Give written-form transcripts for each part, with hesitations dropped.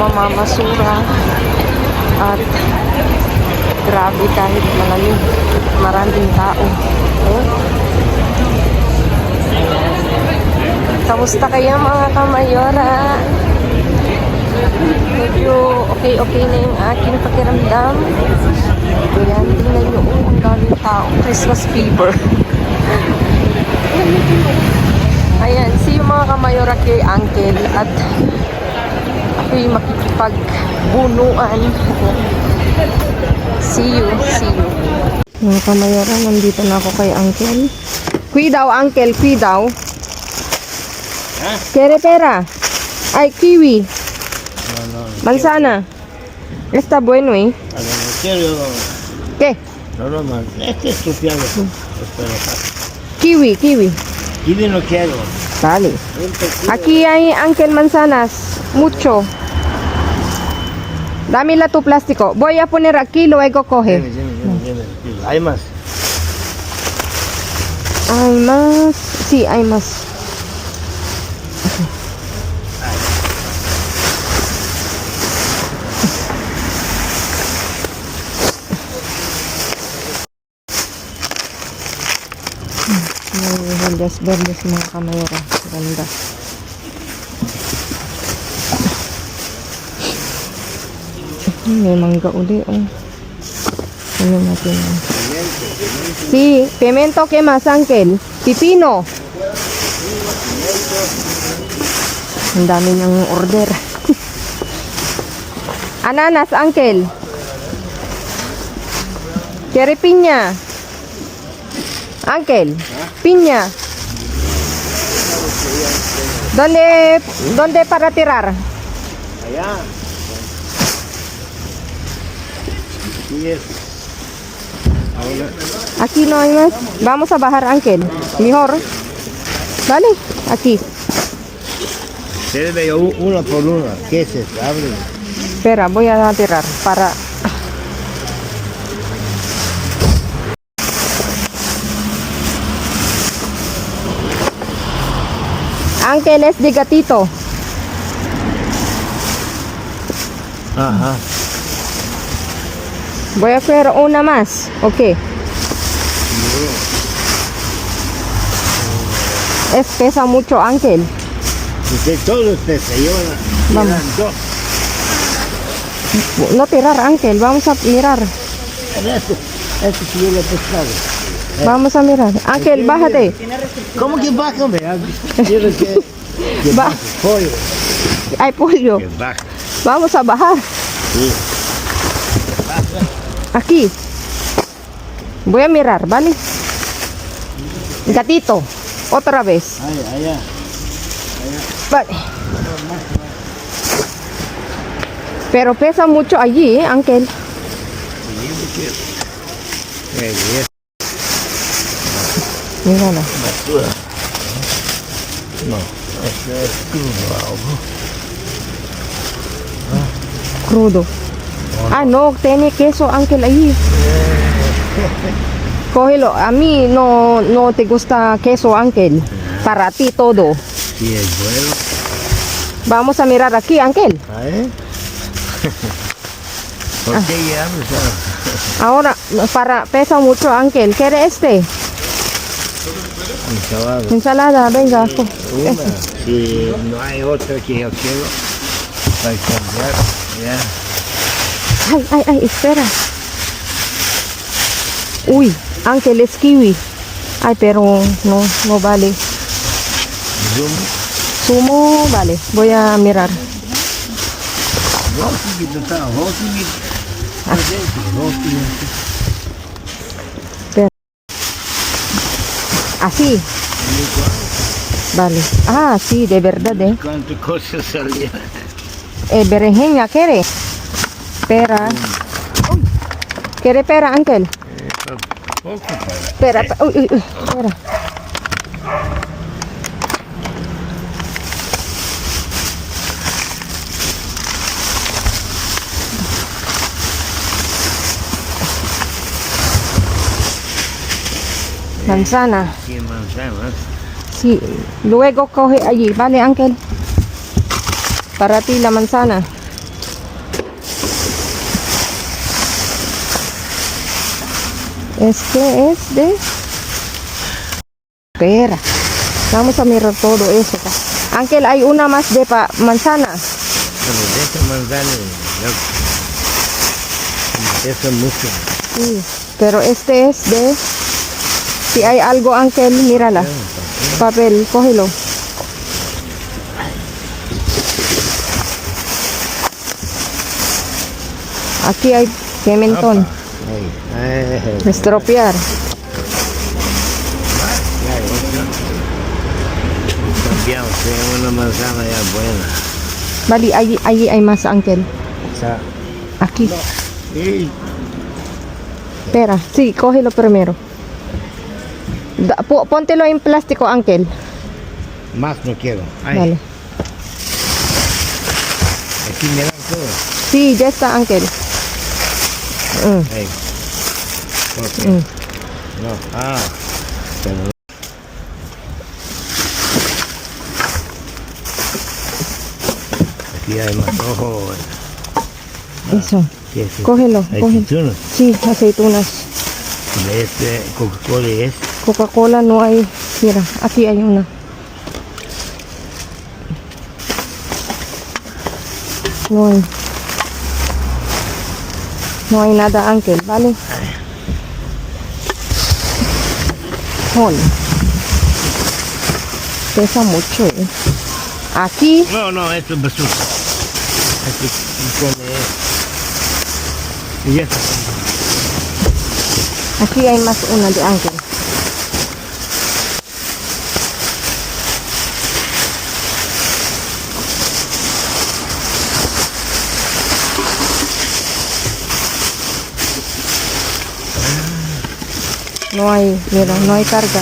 nagmamamasura. At grabe kahit malamig, maraming tao. Oh. Kamusta kayo mga kamayora? Medyo okay na yung aking pakiramdam. Ayan, tingnan nyo, ang daming tao. Christmas fever. Ayan, see yung mga kamayora kay Uncle at ako'y makikipagbunuan. See you. Mga kamayora, nandito na ako kay Uncle. Cuidao, Uncle, cuidao. ¿Quiere pera? Ay, kiwi. No, Manzana. Está bueno, ¿eh? no quiero. ¿Qué? No, este es tu piano. Kiwi. Kiwi no quiero. Vale. Aquí hay, Uncle, manzanas. Mucho. Dámela tu plástico. Voy a poner aquí, luego coge. Dime. ¿Hay más? Hay más. Sí, hay más. Verdes mga kamayora. Ganda. May mangga uli. Ano natin? Sí, pimiento, ¿qué más, Uncle? Pipino. Ang dami niyang order. Ananas, Uncle. ¿Quiere piña? Uncle, piña. ¿Dónde para tirar? Allá. Yes. Aquí no hay más. Vamos a bajar, Uncle. Mejor. Vale, aquí. Sirve una por una. ¿Qué es eso? Abre. Espera, voy a tirar para... Uncle es de gatito. Ajá. Voy a hacer una más. Ok. Pesa mucho, Uncle. Usted todo se lleva. Vamos. No tirar, Uncle. Vamos a mirar. Esto sí yo lo he pescado. Vamos a mirar. Uncle, bájate. ¿Cómo que baja, hombre? Quiero que Va. pollo. Hay pollo. Que baja. Vamos a bajar. Sí. Aquí. Voy a mirar, ¿vale? Gatito. Otra vez. Allá. Vale. Pero pesa mucho allí, Uncle. Mírala. No, esto es crudo. Crudo. Ah, no, tiene queso, Uncle, ahí. Cógelo. A mí no te gusta queso, Uncle. Para ti todo. Sí, es bueno. Vamos a mirar aquí, Uncle. ¿Por qué llamas? Ahora, pesa mucho, Uncle. ¿Quiere este? Ensalada, venga. Una. Si no hay otra que yo quiero, para cambiar, ya. Ay, espera. Uy, Uncle, es kiwi. Ay, pero no vale. Sumo, vale. Voy a mirar. Espera. Así. Vale. Ah, sí, de verdad, ¿Cuántas cosas salían? Berenjena, ¿quiere? Pera. ¿Quiere pera, Uncle? Poco para. Espera, espera. Manzana. Sí, manzanas. Sí, luego coge allí, ¿vale, Uncle? Para ti la manzana. Este es de pera. Vamos a mirar todo eso. Ángel, hay una más de manzana. Bueno, de esta manzana, eso es mucho. Sí, pero este es de... Si hay algo, Ángel, mírala. Papel, cógelo. Aquí hay pimentón. Estropear. Cambiamos, tenemos una manzana ya buena. Vale, allí hay más, Ángel. O sea, Aquí. y Espera, sí, cógelo primero. Póntelo en plástico, Ángel. más no quiero. Ay, Dale. aquí me dan todo. Sí, ya está, Ángel. Ahí. Ok. No, pero aquí hay más ojo. Eso. Sí, sí. Cógelo, Hay cógelo. aceitunas. Sí, aceitunas. De este Coca-Cola es. Coca-Cola no hay. Mira, aquí hay una. No hay. No hay nada, Ángel, ¿vale? Jol. Pesa mucho, ¿eh? Aquí, No, esto es basura. Aquí come. Y ya está. aquí hay más una de Ángel. No hay, mira, no hay carga.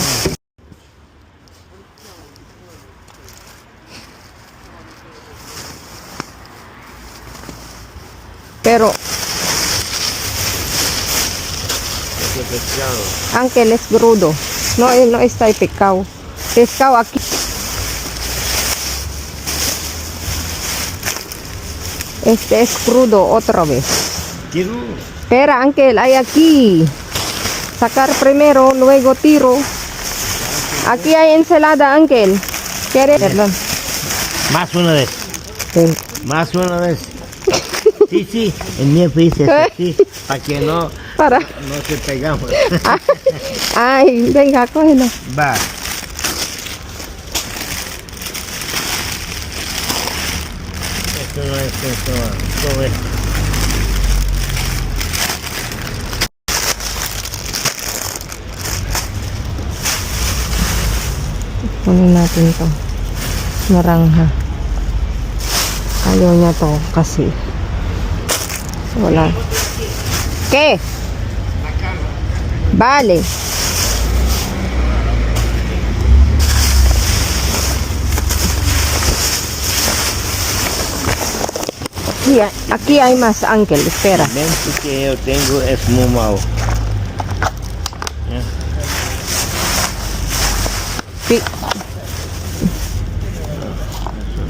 Pero Este pescado. Ángel es crudo. No, no está el pescado. Pescado aquí. Este es crudo otra vez. Quiero. Espera, Ángel, hay aquí. Sacar primero, luego tiro. Aquí hay ensalada, Ángel. ¿Quieres? Perdón. Más una vez. Ven. Más una vez. Sí, en mi país es así, para que no Para. se pegamos. Ay, venga, cógelo. Va. Esto no es esto, todo esto. Kunin natin to. Naranja. Ayaw niya to kasi. Wala. ¿Qué? Vale. Aquí hay más, Ángel, espera. El mente que yo tengo es muy malo. Sí.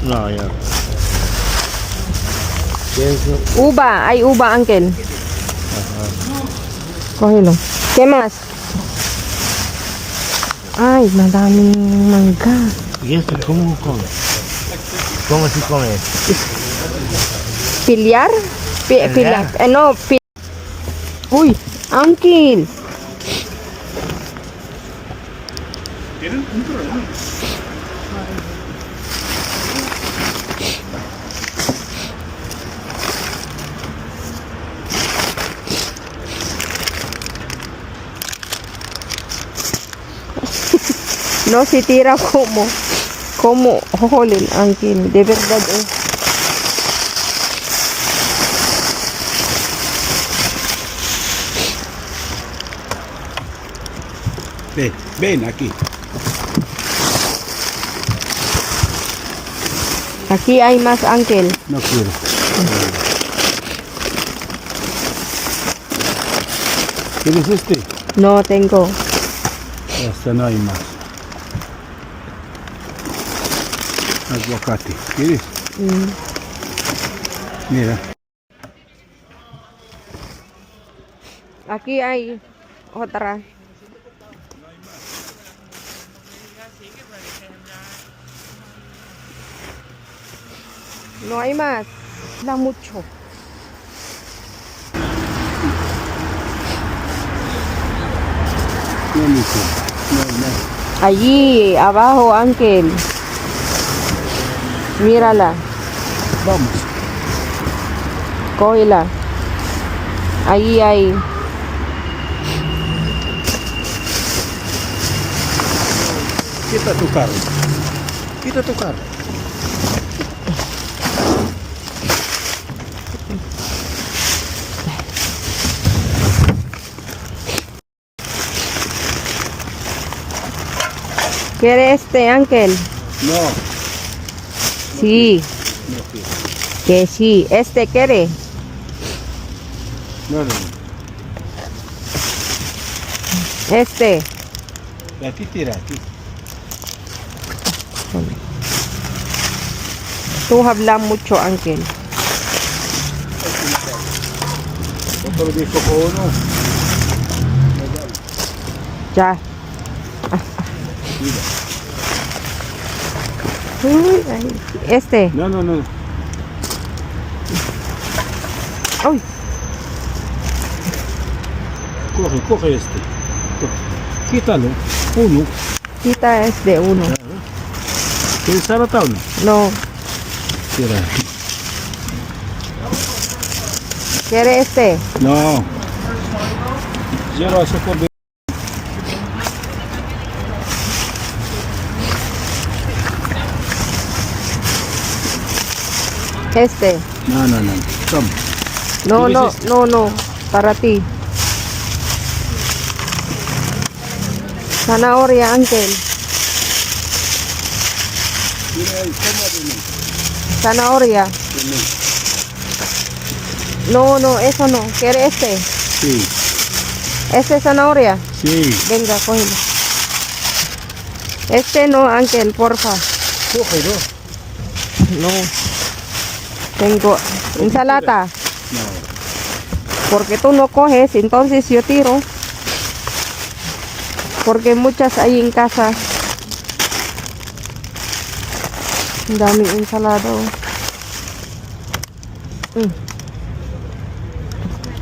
No, ya. Pienso, Uva, hay uva, Ángel. Cógelo. ¿Qué más? Ay, madaming mangga. ¿y esto cómo come? ¿Cómo se come? ¿Piliar? Piliar. No, uy, Ángel. No se tira como Holel, Ángel, de verdad. Ven aquí. Aquí hay más, Ángel. No quiero. ¿Quieres este? No tengo. Hasta no hay más. Aguacate. ¿Quieres? Mira. Aquí hay Otra. No hay más. Da mucho. No mucho. No. Allí, abajo, Ángel. Mírala. Vamos. Cógela. Ahí hay. Quita tu carro. Quita tu carro. ¿Quiere este, Ángel? No. Sí, No quiero. que sí. Este quiere. No. Este. Aquí tira, aquí. Tú hablas mucho, Ángel. Otro disco con uno. Ya. Uy, ay, este. No. Uy, Coge este. Quítalo. Uno. quita es de uno. ¿Quieres saratao? No. Tira. ¿Quiere este? No. Ya lo hace por Este. No. Toma. No, ¿Quieres no, este? no. Para ti. Zanahoria, Ángel. Mira ahí, toma de mí. Zanahoria. De mí. No, eso no. ¿Quiere este? Sí. Este zanahoria. Sí. Venga, cógelo. Este no, Ángel, porfa. Cógelo. No. Tengo ensalada. No. Porque tú no coges, entonces yo tiro. Porque muchas hay en casa. Dame ensalada.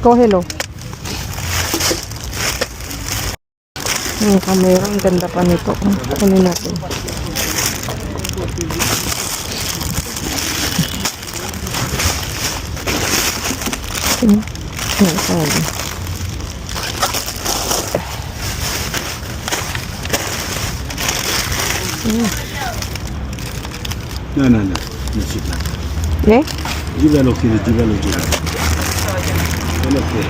Cógelo. Kamera, ang ganda pa nito. Kunin natin. No. No sirve. ¿Eh? Llévalo, llévalo. No lo quiero.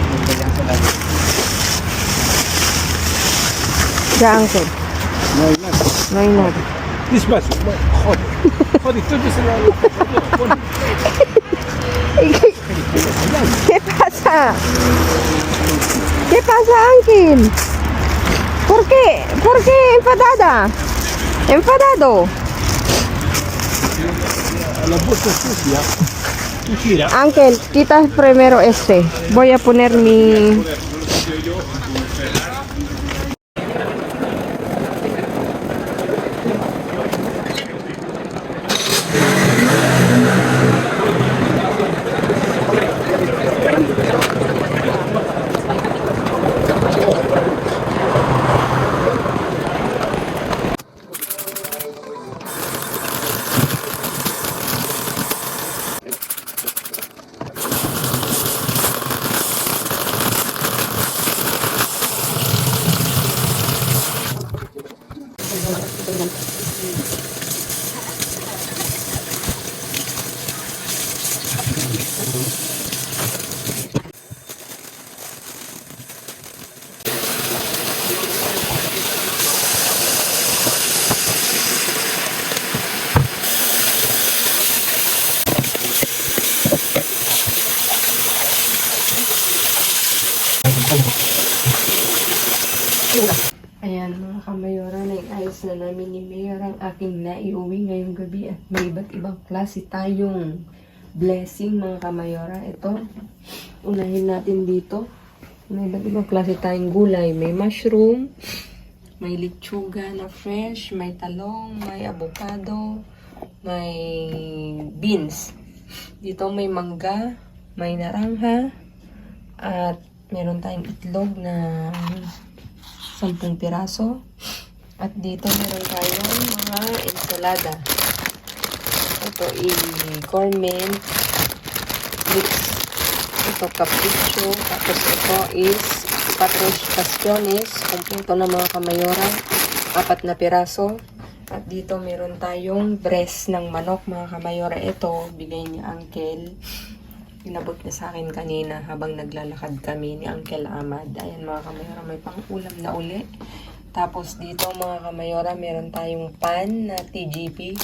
Ya, Ángel. No hay nada. No hay nada. Despacio. Joder, tú dices la... ¿Qué pasa? ¿Qué pasa, Ángel? ¿Por qué? ¿Por qué enfadada? ¿Enfadado? La bolsa sucia. Tú tira. Ángel, quita primero este. Voy a poner mi... Ayan mga kamayora, nag-ayos na namin ni Mayor ang aking naiuwi ngayong gabi at may iba't ibang klase tayong blessing mga kamayora. Ito, unahin natin dito May iba't ibang klase tayong gulay. May mushroom, may lechuga na fresh, may talong, may avocado, may beans. Dito may mangga, may naranja, at meron tayong itlog na 10 piraso. At dito meron tayong mga ensalada. Ito i-gourmet mix. Ito capriccio. Tapos ito is patros castiones. Kumpleto na mga kamayora. 4 na piraso. At dito meron tayong breast ng manok mga kamayora. Ito bigay ni Uncle. Inabot niya sa akin kanina habang naglalakad kami ni Uncle Ahmad. Ayan mga kamayora, may pang-ulam na uli. Tapos dito mga kamayora, meron tayong pan na TGP.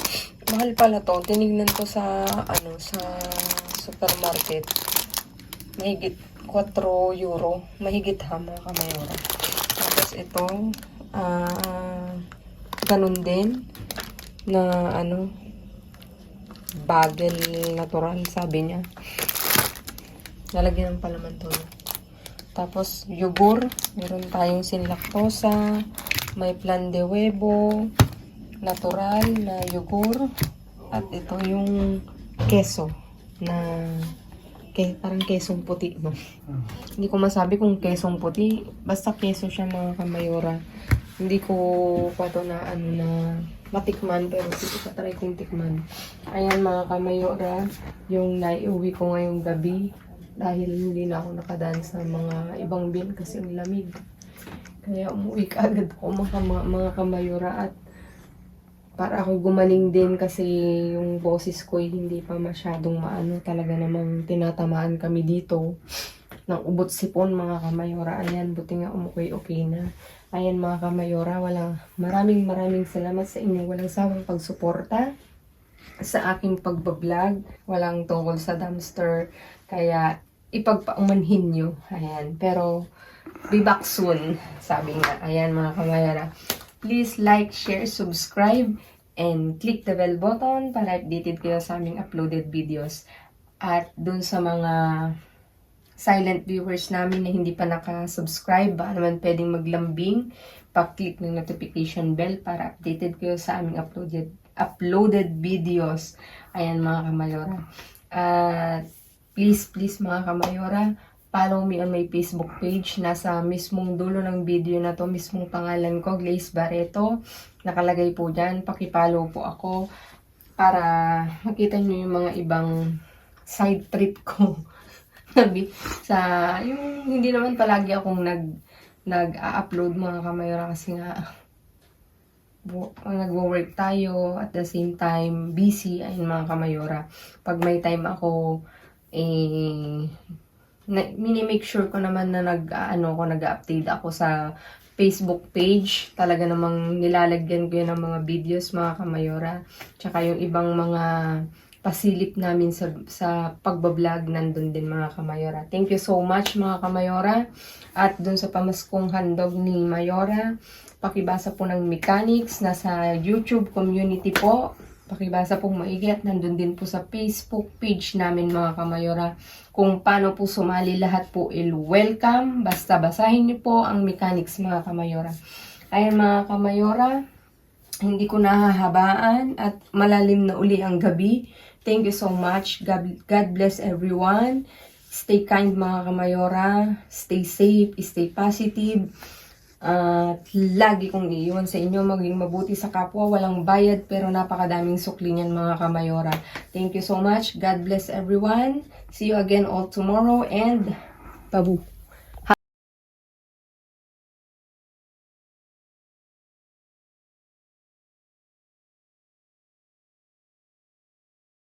Mahal pala to. Tinignan ko sa sa supermarket. Mahigit 4 euro. Mahigit ha mga kamayora. Tapos ito, ganun din na bagel natural sabi niya. Lalagyan ng palaman to. Tapos, yogurt. Meron tayong sin lactosa. May plan de huevo. Natural na yogurt. At ito yung keso. Parang kesong puti. No? Hindi ko masabi kung kesong puti. Basta keso siya mga kamayora. Hindi ko pa ito na matikman. Pero dito pa try kong tikman. Ayan mga kamayora. Yung naiuwi ko ngayong gabi. Dahil hindi na ako nakadaan sa mga ibang bin kasi ang lamig. Kaya umuwi ka agad ako mga kamayora at para ako gumaling din kasi yung boses ko hindi pa masyadong talaga namang tinatamaan kami dito ng ubot sipon mga kamayora. Ayan, buti nga okay na. Ayan mga kamayora, maraming salamat sa inyo. Walang sawang pagsuporta sa aking pagbablog. Walang tungkol sa dumpster. Kaya ipagpaumanhin nyo. Ayan. Pero, be back soon. Sabi nga. Ayan mga kamayara. Please like, share, subscribe, and click the bell button para updated kayo sa aming uploaded videos. At dun sa mga silent viewers namin na hindi pa nakasubscribe, baka naman pwedeng maglambing, pa-click ng notification bell para updated kayo sa aming uploaded videos. Ayan mga kamayora. At please mga kamayora, follow me on my Facebook page. Nasa mismong dulo ng video na to, mismong pangalan ko, Glaze Barreto. Nakalagay po dyan. Pakipollow po ako para makita nyo yung mga ibang side trip ko. Yung hindi naman palagi akong nag-upload mga kamayora kasi nga nagwo-work tayo at the same time busy. Ayun mga kamayora. Pag may time ako mini-make sure ko naman na nag-update ako sa Facebook page. Talaga namang nilalagyan ko yun ng mga videos mga kamayora. Tsaka yung ibang mga pasilip namin sa pagbablog nandun din mga kamayora. Thank you so much mga kamayora. At dun sa pamaskong handog ni Mayora, pakibasa po ng mechanics. Nasa YouTube community po. Pakibasa pong maigi at nandun din po sa Facebook page namin mga kamayora. Kung paano po sumali lahat po welcome. Basta basahin niyo po ang mechanics mga kamayora. Ayan mga kamayora, hindi ko nahahabaan at malalim na uli ang gabi. Thank you so much. God bless everyone. Stay kind mga kamayora. Stay safe, stay positive. Lagi kong iiwan sa inyo, maging mabuti sa kapwa, walang bayad pero napakadaming sukli niyan mga kamayora. Thank you so much. God bless everyone. See you again all tomorrow and babu.